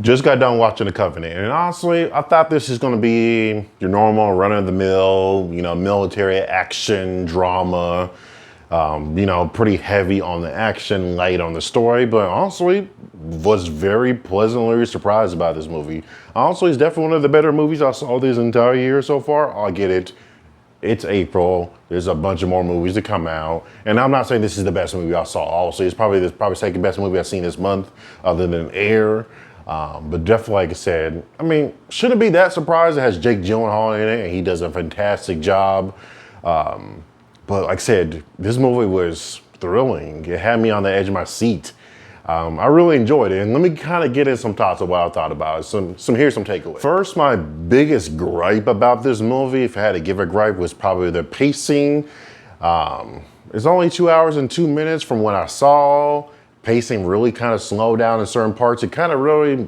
Just got done watching The Covenant, and honestly, I thought this is going to be your normal run-of-the-mill, military action drama. Pretty heavy on the action, light on the story, but honestly, was very pleasantly surprised by this movie. Honestly, it's definitely one of the better movies I saw this entire year so far. I get it. It's April. There's a bunch of more movies to come out, and I'm not saying this is the best movie I saw. Honestly, it's probably the second best movie I've seen this month, other than Air. But definitely, like I said, shouldn't be that surprised. It has Jake Gyllenhaal in it, and he does a fantastic job. But like I said, this movie was thrilling. It had me on the edge of my seat. I really enjoyed it. And let me kind of get in some thoughts of what I thought about it. Here's some takeaways. First, my biggest gripe about this movie, if I had to give a gripe, was probably the pacing. It's only 2 hours and 2 minutes from what I saw. Pacing really kind of slowed down in certain parts. It really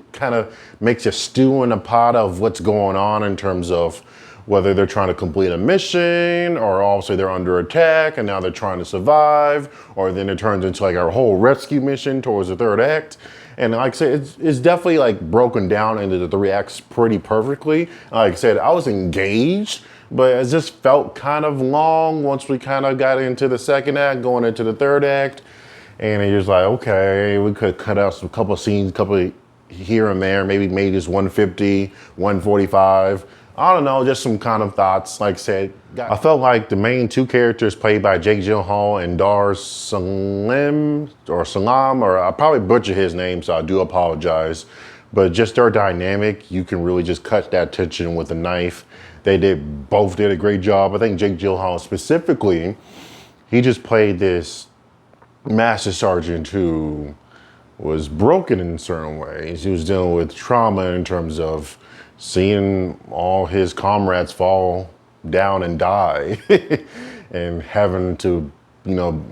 makes you stew in a pot of what's going on in terms of whether they're trying to complete a mission, or also they're under attack and now they're trying to survive, or then it turns into like a whole rescue mission towards the third act. And like I said, it's definitely like broken down into the three acts pretty perfectly. Like I said, I was engaged, but it just felt kind of long once we kind of got into the second act, going into the third act. And it was like, okay, we could cut out some couple of scenes, couple here and there, maybe this 150, 145. I don't know, just some kind of thoughts. Like I said, I felt like the main two characters played by Jake Gyllenhaal and Dar Salam, or I probably butcher his name, so I do apologize. But just their dynamic, you can really just cut that tension with a knife. Both did a great job. I think Jake Gyllenhaal specifically, he just played this master sergeant who was broken in certain ways. He was dealing with trauma in terms of seeing all his comrades fall down and die and having to,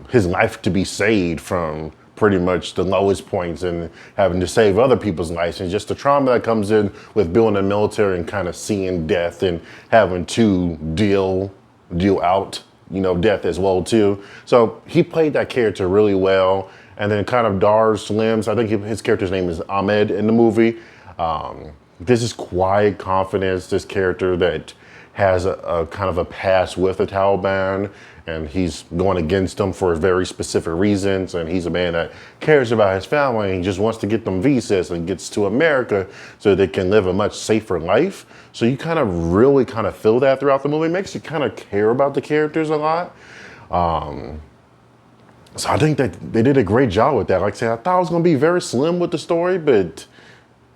his life to be saved from pretty much the lowest points, and having to save other people's lives, and just the trauma that comes in with being in the military and kind of seeing death and having to deal out, death as well too. So he played that character really well. And then kind of Dar Slims, I think his character's name is Ahmed in the movie. This is quiet confidence, this character that has a kind of a past with the Taliban, and he's going against them for very specific reasons. And he's a man that cares about his family and just wants to get them visas and gets to America so they can live a much safer life. So you really feel that throughout the movie. It makes you kind of care about the characters a lot. So I think that they did a great job with that. Like I said, I thought it was going to be very slim with the story, but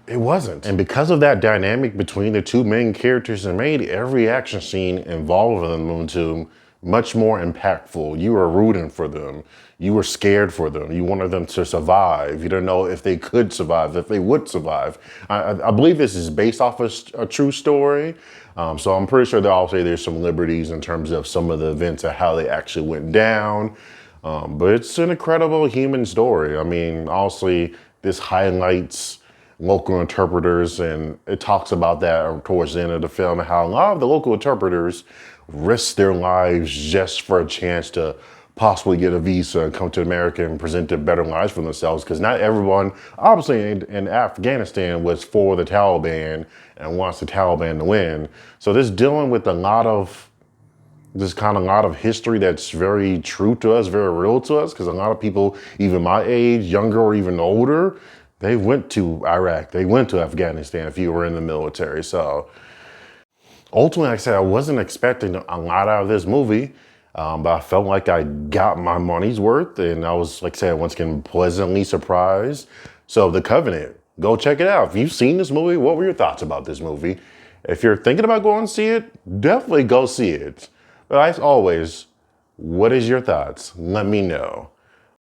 it wasn't. And because of that dynamic between the two main characters, it made every action scene involving them to much more impactful. You were rooting for them. You were scared for them. You wanted them to survive. You didn't know if they could survive, if they would survive. I believe this is based off a true story. So I'm pretty sure they'll say there's some liberties in terms of some of the events and how they actually went down. But it's an incredible human story. Honestly, this highlights local interpreters, and it talks about that towards the end of the film, and how a lot of the local interpreters risk their lives just for a chance to possibly get a visa and come to America and present a better lives for themselves. Because not everyone, obviously in Afghanistan, was for the Taliban and wants the Taliban to win. So this dealing with a lot of history that's very true to us, very real to us, because a lot of people, even my age, younger or even older, they went to Iraq, they went to Afghanistan if you were in the military. So ultimately, like I said, I wasn't expecting a lot out of this movie, but I felt like I got my money's worth, and I was, like I said, once again, pleasantly surprised. So The Covenant, go check it out. If you've seen this movie, what were your thoughts about this movie? If you're thinking about going to see it, definitely go see it. But as always, what is your thoughts? Let me know.